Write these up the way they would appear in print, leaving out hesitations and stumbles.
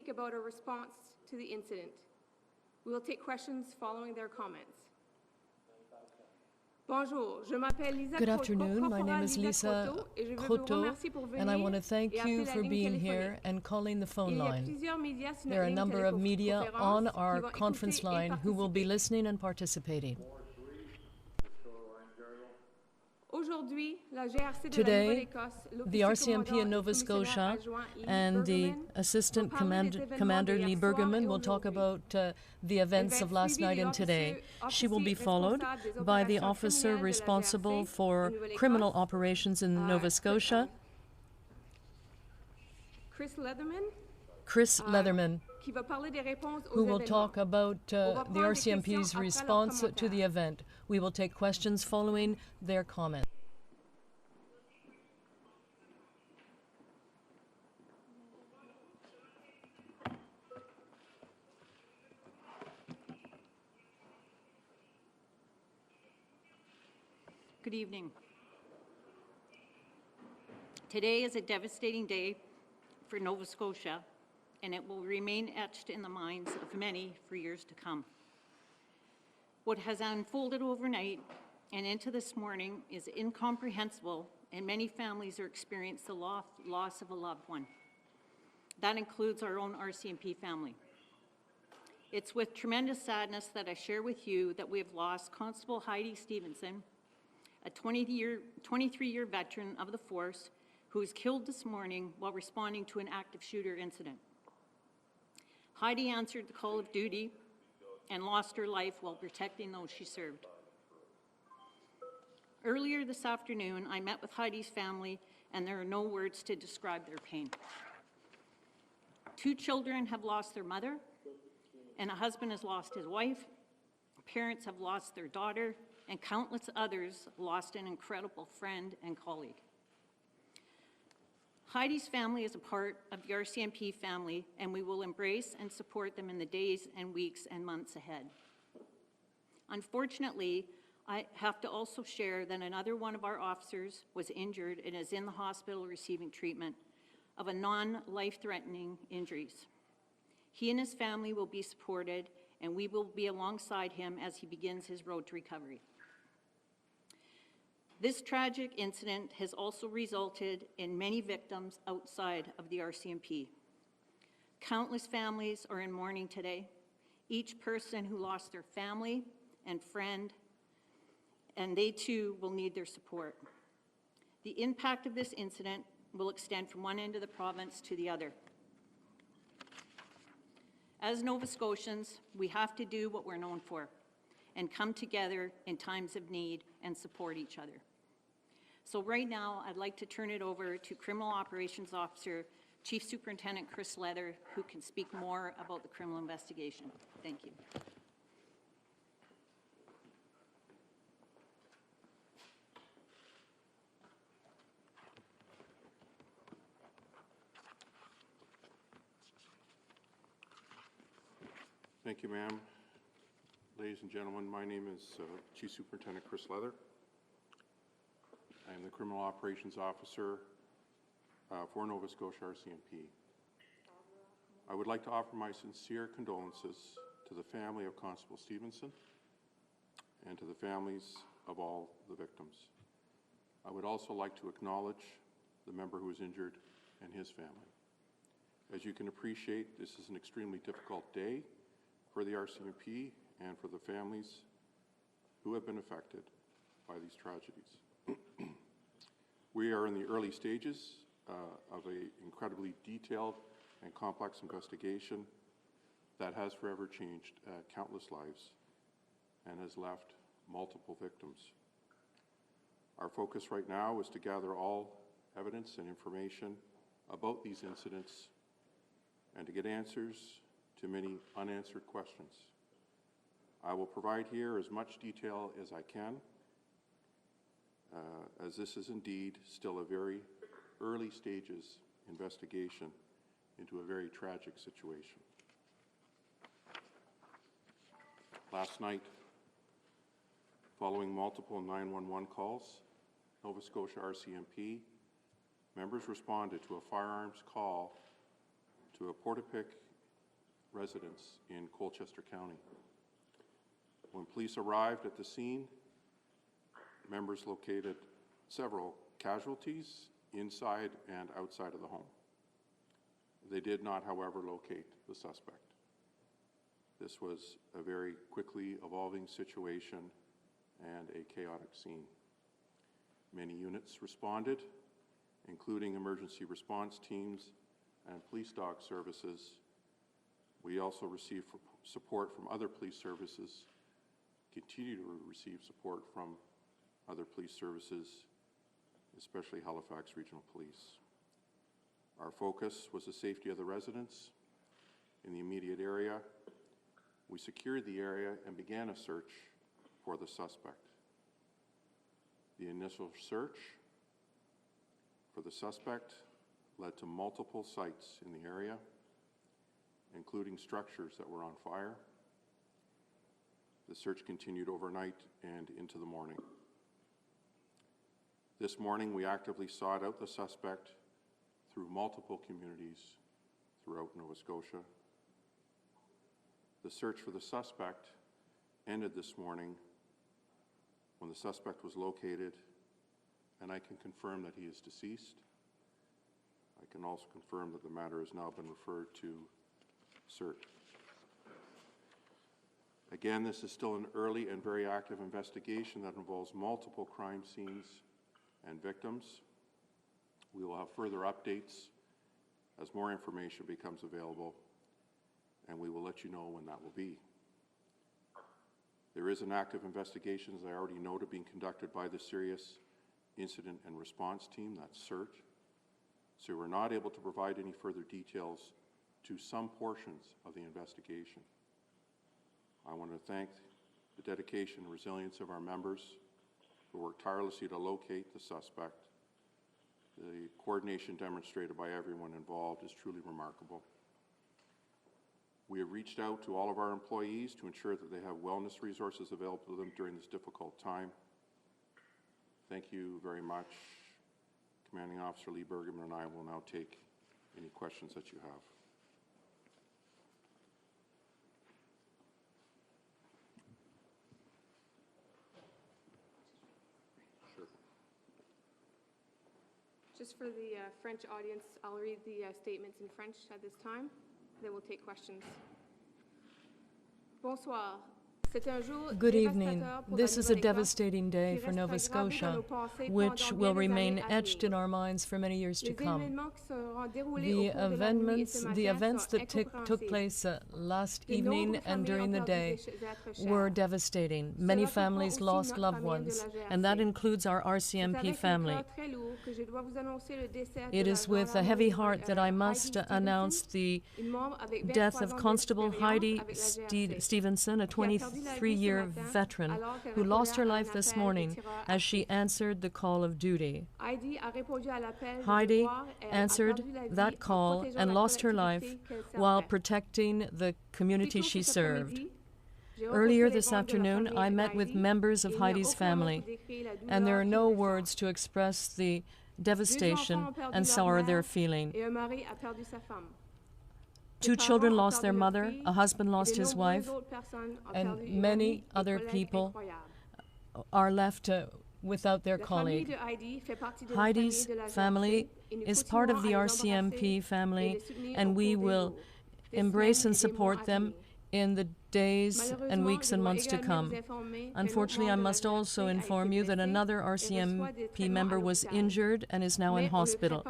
speak about a response to the incident. We will take questions following their comments. Bonjour, je m'appelle Lisa. Good afternoon, my name is Lisa Croteau, and I want to thank you for being here and calling the phone line. There are a number of media on our conference line who will be listening and participating. Today, the RCMP in Nova Scotia and the Assistant Commander Lee Bergerman will talk about the events of last night and today. She will be followed by the officer responsible for criminal operations in Nova Scotia, Chris Leatherman, who will talk about the RCMP's response to the event. We will take questions following their comments. Good evening. Today is a devastating day for Nova Scotia, and it will remain etched in the minds of many for years to come. What has unfolded overnight and into this morning is incomprehensible, and many families are experiencing the loss of a loved one. That includes our own RCMP family. It's with tremendous sadness that I share with you that we have lost Constable Heidi Stevenson, a 23-year veteran of the force who was killed this morning while responding to an active shooter incident. Heidi answered the call of duty and lost her life while protecting those she served. Earlier this afternoon, I met with Heidi's family, and there are no words to describe their pain. 2 children have lost their mother, and a husband has lost his wife. Parents have lost their daughter, and countless others lost an incredible friend and colleague. Heidi's family is a part of the RCMP family, and we will embrace and support them in the days and weeks and months ahead. Unfortunately, I have to also share that another one of our officers was injured and is in the hospital receiving treatment of a non-life-threatening injuries. He and his family will be supported, and we will be alongside him as he begins his road to recovery. This tragic incident has also resulted in many victims outside of the RCMP. Countless families are in mourning today. Each person who lost their family and friend, and they too will need their support. The impact of this incident will extend from one end of the province to the other. As Nova Scotians, we have to do what we're known for and come together in times of need and support each other. So right now, I'd like to turn it over to Criminal Operations Officer, Chief Superintendent Chris Leather, who can speak more about the criminal investigation. Thank you. Thank you, ma'am. Ladies and gentlemen, my name is Chief Superintendent Chris Leather. I am the Criminal Operations Officer for Nova Scotia RCMP. I would like to offer my sincere condolences to the family of Constable Stevenson and to the families of all the victims. I would also like to acknowledge the member who was injured and his family. As you can appreciate, this is an extremely difficult day for the RCMP and for the families who have been affected by these tragedies. We are in the early stages of an incredibly detailed and complex investigation that has forever changed countless lives and has left multiple victims. Our focus right now is to gather all evidence and information about these incidents and to get answers to many unanswered questions. I will provide here as much detail as I can, as this is indeed still a very early stages investigation into a very tragic situation. Last night, following multiple 911 calls, Nova Scotia RCMP members responded to a firearms call to a Portapique residence in Colchester County. When police arrived at the scene, members located several casualties inside and outside of the home. They did not, however, locate the suspect. This was a very quickly evolving situation and a chaotic scene. Many units responded, including emergency response teams and police dog services. We also received support from other police services, continue to receive support from other police services, especially Halifax Regional Police. Our focus was the safety of the residents in the immediate area. We secured the area and began a search for the suspect. The initial search for the suspect led to multiple sites in the area, including structures that were on fire. The search continued overnight and into the morning. This morning, we actively sought out the suspect through multiple communities throughout Nova Scotia. The search for the suspect ended this morning when the suspect was located, and I can confirm that he is deceased. I can also confirm that the matter has now been referred to CERT. Again, this is still an early and very active investigation that involves multiple crime scenes and victims. We will have further updates as more information becomes available, and we will let you know when that will be. There is an active investigation, as I already noted, being conducted by the Serious Incident and Response Team, that's CERT. So we're not able to provide any further details to some portions of the investigation. I want to thank the dedication and resilience of our members who worked tirelessly to locate the suspect. The coordination demonstrated by everyone involved is truly remarkable. We have reached out to all of our employees to ensure that they have wellness resources available to them during this difficult time. Thank you very much. Commanding Officer Lee Bergman and I will now take any questions that you have. Just for the French audience, I'll read the statements in French at this time, then we'll take questions. Bonsoir. Good evening. This is a devastating day for Nova Scotia, which will remain etched in our minds for many years to come. The events that took place last evening and during the day were devastating. Many families lost loved ones, and that includes our RCMP family. It is with a heavy heart that I must announce the death of Constable Heidi Stevenson, a 23-year veteran who lost her life this morning as she answered the call of duty. Heidi answered that call and lost her life while protecting the community she served. Earlier this afternoon, I met with members of Heidi's family, and there are no words to express the devastation and sorrow they're feeling. 2 children lost their mother, a husband lost his wife, and many other people are left without their colleague. Heidi's family is part of the RCMP family, and we will embrace and support them in the days and weeks and months to come. Unfortunately, I must also inform you that another RCMP member was injured and is now in hospital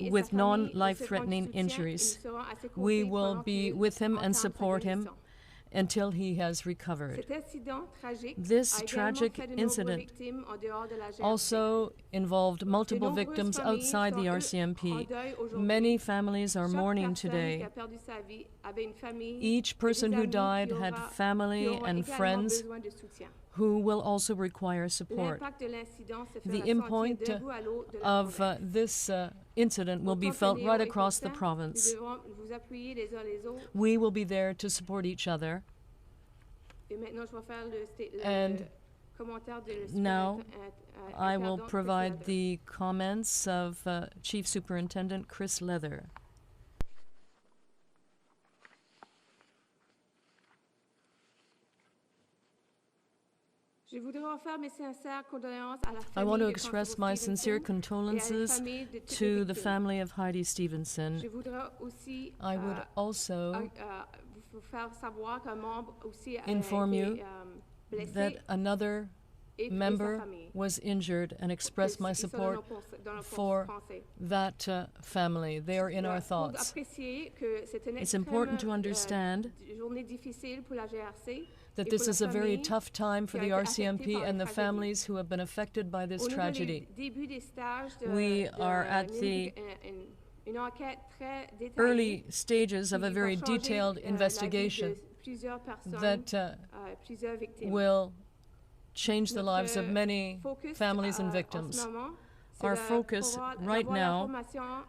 with non-life-threatening injuries. We will be with him and support him until he has recovered. This tragic incident also involved multiple victims outside the RCMP. Many families are mourning today. Each person who died had family and friends who will also require support. The impact of this incident will be felt right across the province. We will be there to support each other. And now I will provide the comments of Chief Superintendent Chris Leather. Je voudrais offrir mes sincères condoléances à la I want famille to de express Constable my sincere Stevenson condolences et à la famille de toutes les to the victimes. family of Heidi Stevenson. Je voudrais aussi I would also vous faire savoir qu'un membre aussi a inform été you blessé that another et sa member famille. was injured and express my Ils sont support dans nos for pensées. that family. They are in our Faut thoughts. apprécier que c'est une It's important to extrême, understand journée difficile pour la GRC that et this pour la is a very famille tough time for qui a the été affectée RCMP par la and the tragédie. families who have been affected by this Au niveau tragedy. des débuts des stages de, We are at the une enquête très détaillée early stages of a qui very va changer, detailed la vie investigation de plusieurs personnes, that plusieurs victimes. will change the lives of Notre many focus, families and en victims. ce moment, c'est Our de focus pouvoir right avoir now l'information,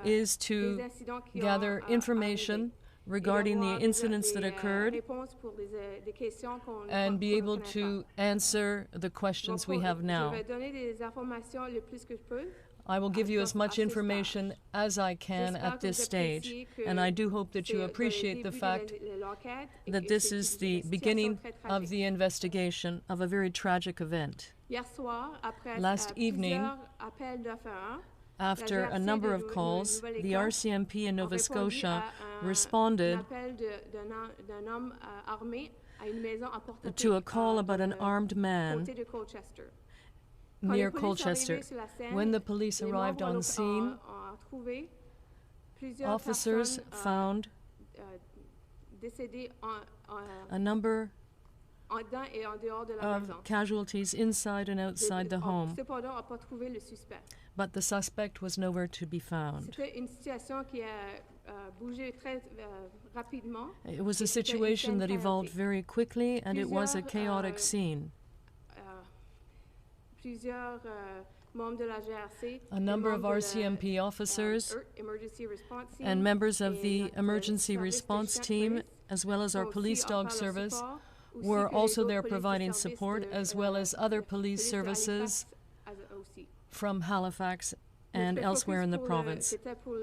is des to incidents qui gather ont, information arrivé. regarding Et the incidents that des occurred réponses pour des questions qu'on and be qu'on ne able connaît to pas. answer the questions we have now. Je vais donner des informations le plus que je peux. I will give you as much à ce information as I can J'espère at que this vous stage, appréciez que and I do hope that c'est you dans le appreciate the début de fact l'enquête et that que this c'est is une the situation beginning très of tragique. the investigation of a very tragic event. Hier soir, après Last evening, plusieurs appels d'111, After a number of calls, the RCMP in Nova Scotia responded d'un homme armé à une maison à Portapique, to a call about an dans le armed man comté de Colchester. near Quand les polices sont Colchester. arrivés sur la scène, When the police les arrived membres on scene, ont trouvé plusieurs officers personnes, found décédées a number en dedans et en dehors de la maison. of casualties inside and outside the home, Cependant, on n'a pas trouvé le suspect. but the suspect was nowhere to be found. C'était une situation qui a bougé très rapidement. It was a Et c'était une situation scène that evolved chaotique. very quickly, and it was a Plusieurs, chaotic scene. Plusieurs membres de la GRC, A number of membres de la, RCMP officers emergency response team, and members of et the notre emergency service de response chien de team, police as well as our sont police aussi dog offert leur service, support, aussi were que les also autres there polices de providing service support, de, as well as other police de services Halifax aussi. from Halifax and Notre elsewhere focus in the pour province. C'était pour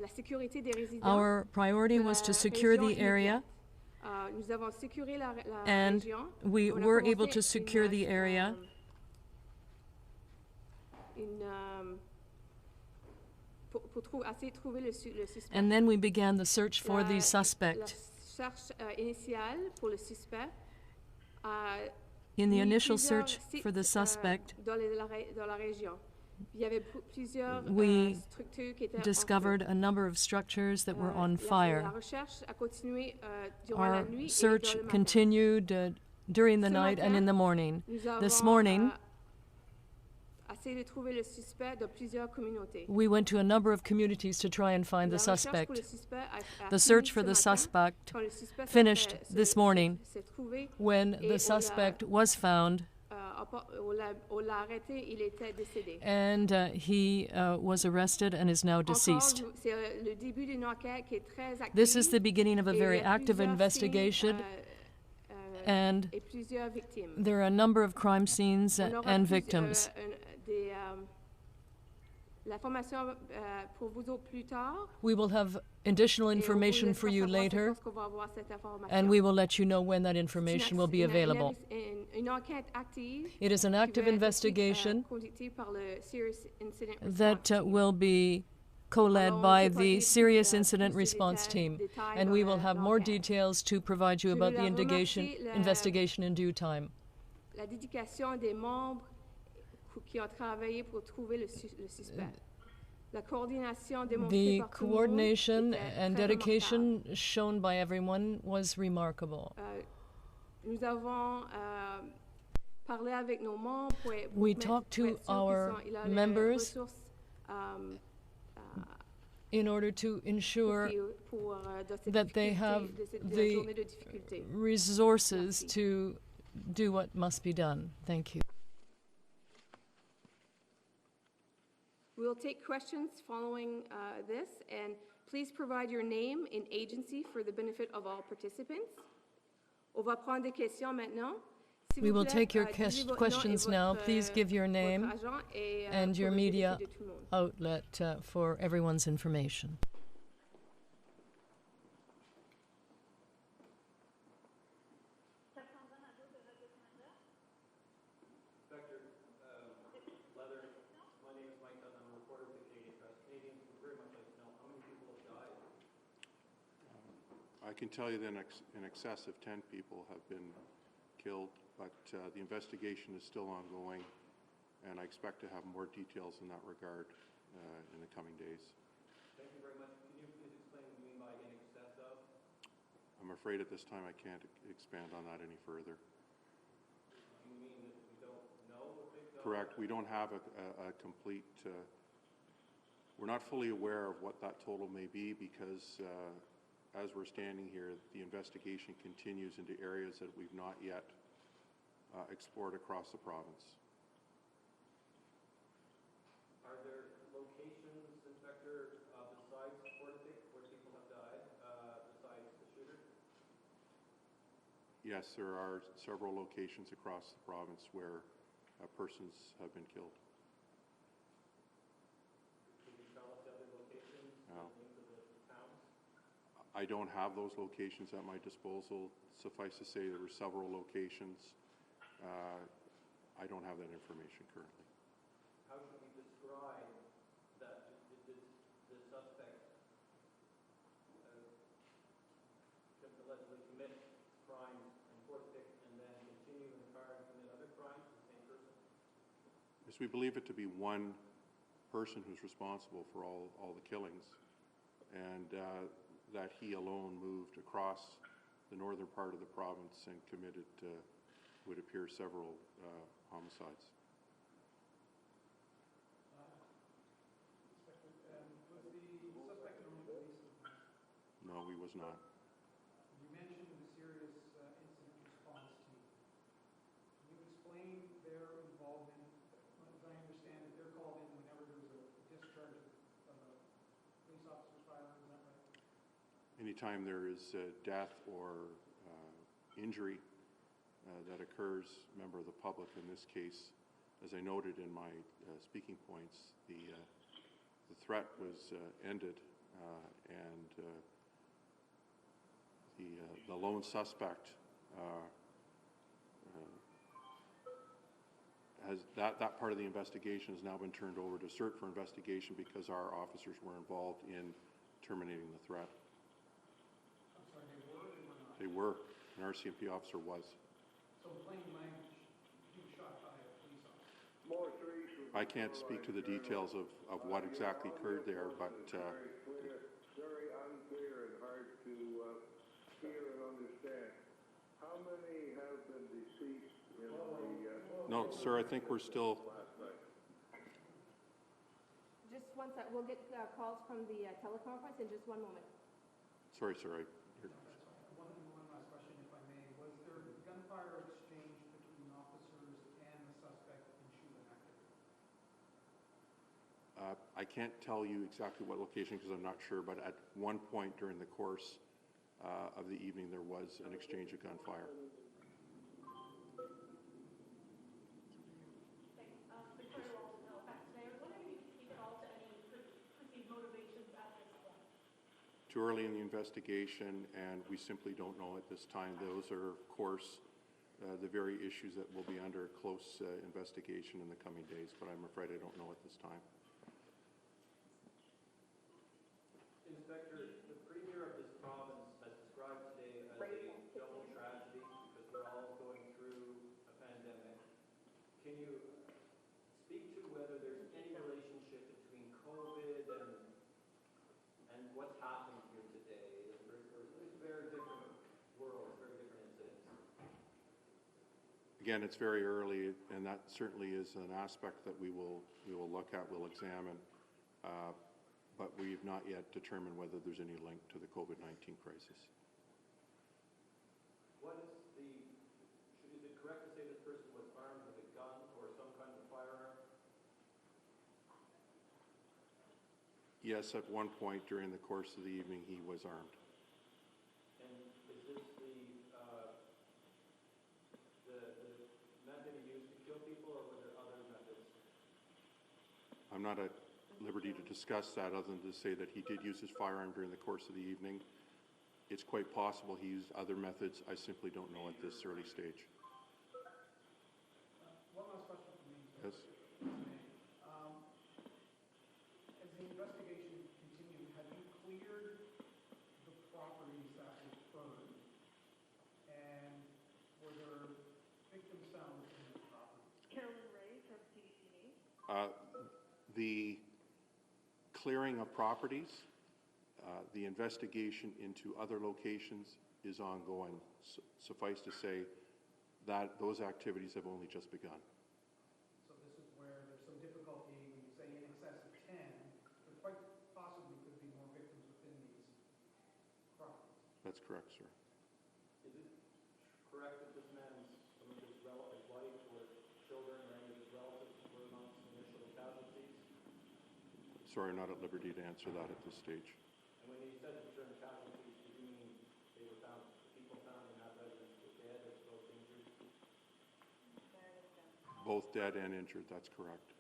la sécurité des résidents. Our priority de was la to secure région the area, immédiate. Nous avons sécuré la and région. we On a were commencé able to secure the area. Pour essayer de trouver le suspect. And then we began the search for the La suspect. recherche initiale pour le suspect. In the mis initial plusieurs search sites, for the suspect, dans la région. Il y avait plusieurs we structures qui étaient en discovered feu. a number of structures that were on La fire. recherche a continué durant la Our nuit et search dans le matin. continued during the Ce night and matin, in the morning. Nous This avons, morning, essayé de trouver le suspect dans plusieurs communautés. we went to a number of communities to try and find La the recherche pour suspect. le suspect a The fini search for ce the matin, suspect quand le suspect finished s'est- this morning s'est trouvé. when Et the suspect was found, On l'a arrêté, il était décédé. and he was arrested and is now Encore, deceased. c'est le début d'une enquête qui est très active. This is the beginning of a et very il y a active plusieurs investigation, signes, and et plusieurs victimes. there are a number of crime scenes On aura and plus, victims. L'information pour vous autres plus tard. We will have additional Et on vous information for laissera you savoir c'est later, lorsqu'on va avoir cette information. and we will let you know when that information will be available. Une enquête active It is an qui active va être aussi, investigation conductée par le Serious Incident Response that Team. will be co-led Alors, on by peut pas the dire Serious plus, Incident plus de Response détails Team, dans and we will la- have more l'enquête. details to provide you Je about veux the la remercier la- investigation in due time. La dédication des membres qui ont travaillé pour trouver le suspect. La coordination démontrée The par tout le monde coordination était and très dedication shown by everyone was remarkable. remarquable. Nous avons parlé avec nos membres pour We mettre- talked to pour être sûr our qu'ils ont les members ressources, in order to ensure pour, dans cette that they difficulté, have de cette the journée de difficulté. resources Merci. to do what must be done. Thank you. We will take questions following this, and please provide your name and agency for the benefit of all participants. On va prendre des questions maintenant. S'il We vous will plaît, take your disiez votre nom et questions now. votre, Please give your name votre agent et, and pour your le media bénéfice de tout le monde. outlet for everyone's information. I can tell you that in excess of 10 people have been killed, but the investigation is still ongoing, and I expect to have more details in that regard in the coming days. Thank you very much. Can you please explain what you mean by in excess of? I'm afraid at this time I can't expand on that any further. You mean that we don't know what they've done? Correct. We don't have a complete, we're not fully aware of what that total may be because as we're standing here, the investigation continues into areas that we've not yet explored across the province. Are there locations, Inspector, besides Portapique where people have died, besides the shooter? Yes, there are several locations across the province where persons have been killed. Can you tell us the other locations, No. the names of the towns? I don't have those locations at my disposal. Suffice to say, there were several locations. I don't have that information currently. How should we describe that the suspect allegedly commit crimes in Portapique and then continue in the car and commit other crimes, the same person? Yes, we believe it to be one person who's responsible for all the killings, and that he alone moved across the northern part of the province and committed, would appear, several homicides. Was the suspect known to police? No, he was not. You mentioned the serious incident response team. Can you explain their involvement? As I understand it, they're called in whenever there's a discharge of a police officer's firearm, is that right? Anytime there is death or injury that occurs, member of the public in this case, as I noted in my speaking points, the threat was ended, and the lone suspect has that part of the investigation has now been turned over to CERT for investigation because our officers were involved in terminating the threat. I'm sorry, they were or they were not? They were. An RCMP officer was. So in plain language, he was shot by a police officer. I can't speak to the details of what exactly occurred there, but very unclear and hard to hear and understand. How many have been deceased in the no, sir, I think we're still. last night? Just one sec, we'll get calls from the teleconference in just one moment. Sorry, sir. One last question, if I may. Was there gunfire exchange between officers and the suspect in shooting activity? I can't tell you exactly what location because I'm not sure, but at one point during the course of the evening, there was an exchange of gunfire. Victoria Walton, Halifax Mayor. I was wondering if you could speak at all to any perceived motivations at this point. Too early in the investigation, and we simply don't know at this time. Those are, of course, the very issues that will be under close investigation in the coming days, but I'm afraid I don't know at this time. Inspector, the Premier of this province has described today as a double tragedy because we're all going through a pandemic. Can you speak to whether there's any relationship between COVID and what's happening here today? It's very different worlds, very different incidents. Again, it's very early, and that certainly is an aspect that we will look at, we'll examine, but we have not yet determined whether there's any link to the COVID-19 crisis. What is it correct to say this person was armed with a gun or some kind of firearm? Yes, at one point during the course of the evening, he was armed. And is this the method he used to kill people, or were there other methods? I'm not at liberty to discuss that other than to say that he did use his firearm during the course of the evening. It's quite possible he used other methods. I simply don't know at this early stage. One last question for me. Yes. As the investigation continued, have you cleared the properties that were The clearing of properties, the investigation into other locations is ongoing. Suffice to say that those activities have only just begun. So this is where there's some difficulty when you say in excess of 10, there quite possibly could be more victims within these properties. That's correct, sir. Is it correct that this man's, some of his wife or children or any of his relatives were amongst the initial casualties? Sorry, not at liberty to answer that at this stage. And when you said return casualties, did you mean they were found, people found in that residence were dead or both injured? Both dead and injured, that's correct.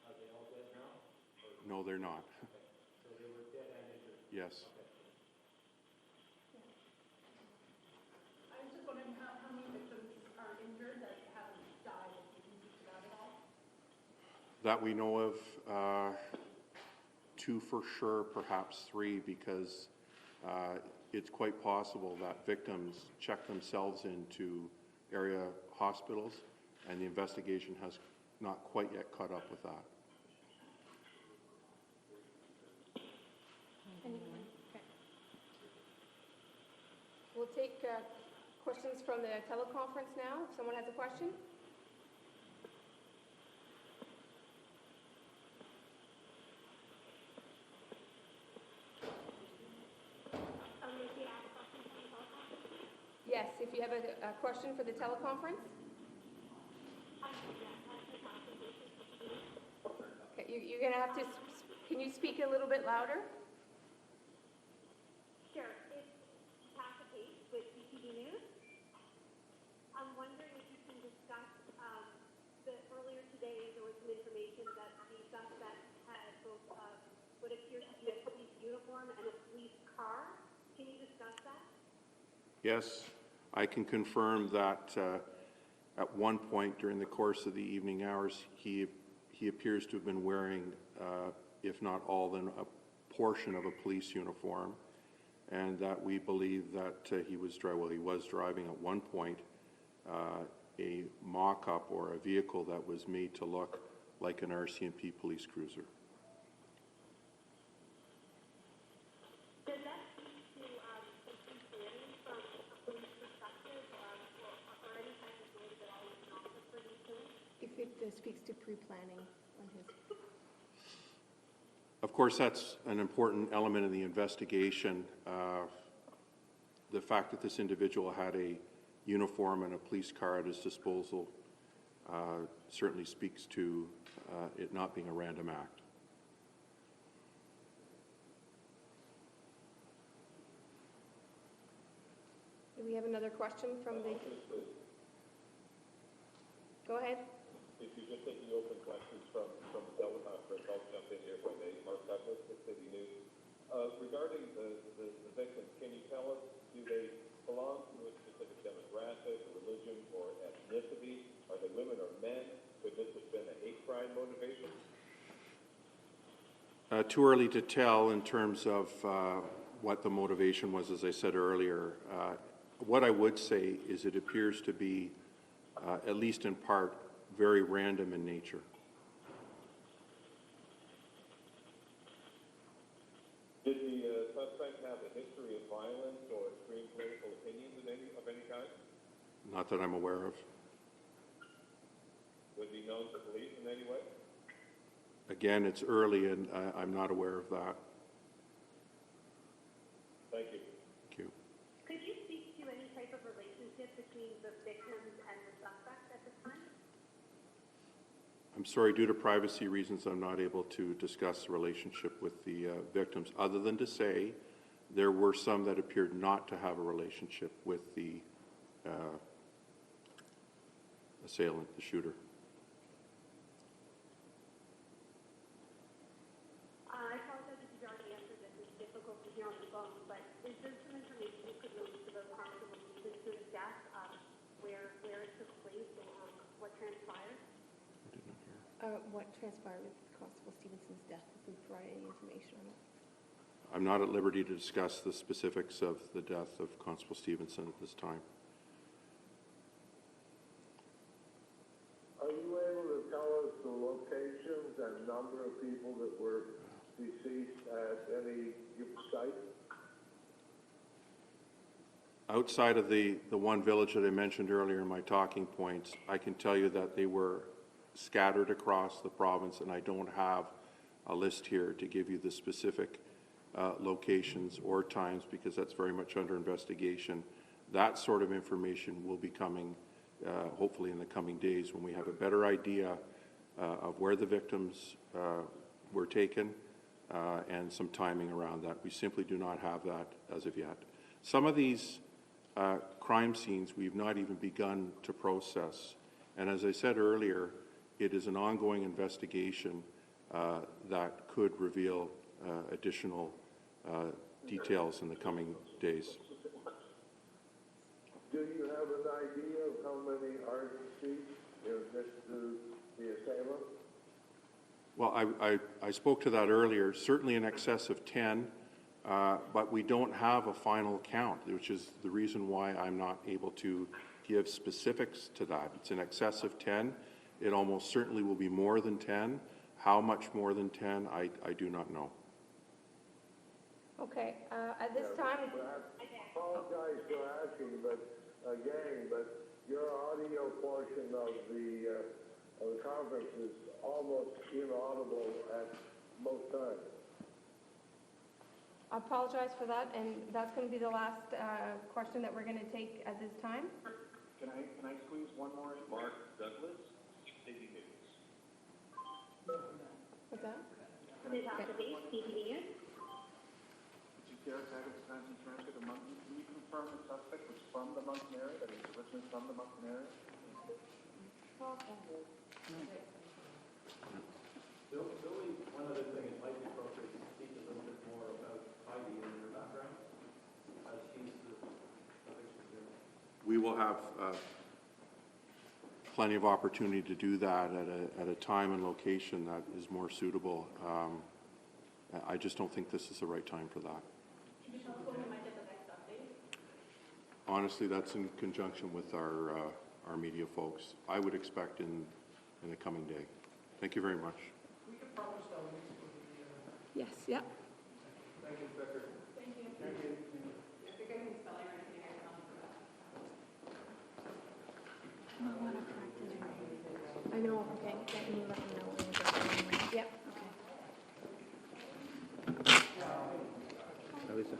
Are they all dead now? No, they're not. Okay. So they were dead and injured? Yes. Okay. I was just wondering how many victims are injured that haven't died, if you can speak to that at all? That we know of, 2 for sure, perhaps 3, because it's quite possible that victims check themselves into area hospitals, and the investigation has not quite yet caught up with that. Okay. We'll take questions from the teleconference now. If someone has a question? Yes, if you have a question for the teleconference? Okay, you're going to have to, can you speak a little bit louder? Sure. It's Tasha Pate with CTV News. I'm wondering if you can discuss earlier today there was some information that the suspect had both what appears to be a police uniform and a police car. Can you discuss that? Yes, I can confirm that at one point during the course of the evening hours, he appears to have been wearing, if not all, then a portion of a police uniform, and that we believe that he was driving at one point a mock-up or a vehicle that was made to look like an RCMP police cruiser. Does that speak to some planning from a police perspective or any type of way that all is not for these things? If it speaks to pre-planning on his... Of course, that's an important element in the investigation. The fact that this individual had a uniform and a police car at his disposal certainly speaks to it not being a random act. Do we have another question from the... Go ahead. If you just take the open questions from the teleconference, I'll jump in here from Mark Douglas with City News. Regarding the victims, can you tell us, do they belong to a specific demographic, religion, or ethnicity? Are they women or men? Could this have been a hate crime motivation? Too early to tell in terms of what the motivation was, as I said earlier. What I would say is it appears to be, at least in part, very random in nature. Did the suspect have a history of violence or extreme political opinions of any kind? Not that I'm aware of. Was he known to police in any way? Again, it's early and I'm not aware of that. Thank you. Thank you. Could you speak to any type of relationship between the victims and the suspect at this time? I'm sorry, due to privacy reasons, I'm not able to discuss the relationship with the victims, other than to say there were some that appeared not to have a relationship with the assailant, the shooter. I apologize if you've already answered this. It's difficult to hear on the phone, but is there some information you could release about Constable Stevenson's death, where it took place and what transpired? I did not hear. What transpired with Constable Stevenson's death, if we provide any information on it? I'm not at liberty to discuss the specifics of the death of Constable Stevenson at this time. Are you outside of the one village that I mentioned earlier in my talking points, I can tell you that they were scattered across the province, and I don't have a list here to give you the specific locations or times, because that's very much under investigation. That sort of information will be coming hopefully in the coming days when we have a better idea of where the victims were taken and some timing around that. We simply do not have that as of yet. Some of these crime scenes we've not even begun to process. And as I said earlier, it is an ongoing investigation that could reveal additional details in the coming days. Do you have an idea of how many RCMP is next to the assailant? Well, I spoke to that earlier, certainly in excess of 10, but we don't have a final count, which is the reason why I'm not able to give specifics to that. It's in excess of 10. It almost certainly will be more than 10. How much more than 10, I do not know. Okay, at this time, I apologize for asking, but your audio portion of the conference is almost inaudible at most times. I apologize for that, and that's going to be the last question that we're going to take at this time. Can I squeeze one more in? Mark Douglas, City News. What's that? Ms. Activate, TV News. Chief Derek Haggard, Wisconsin Transit of Moncton. Can you confirm the suspect was from the Moncton area, that he was originally from the Moncton area? The only one other thing, it might be appropriate to speak a little bit more about Heidi and her background, as she's the victim here. We will have plenty of opportunity to do that at a time and location that is more suitable. I just don't think this is the right time for that. Can you tell us when we might get the next update? Honestly, that's in conjunction with our media folks. I would expect in the coming day. Thank you very much. We can promise that links for the, Yes, yeah. Thank you, Inspector. Thank you. thank you. If you're getting spelling or anything, I can help you with that. I know, okay. Can you let me know when you get the one? Yep. Okay. Elisa.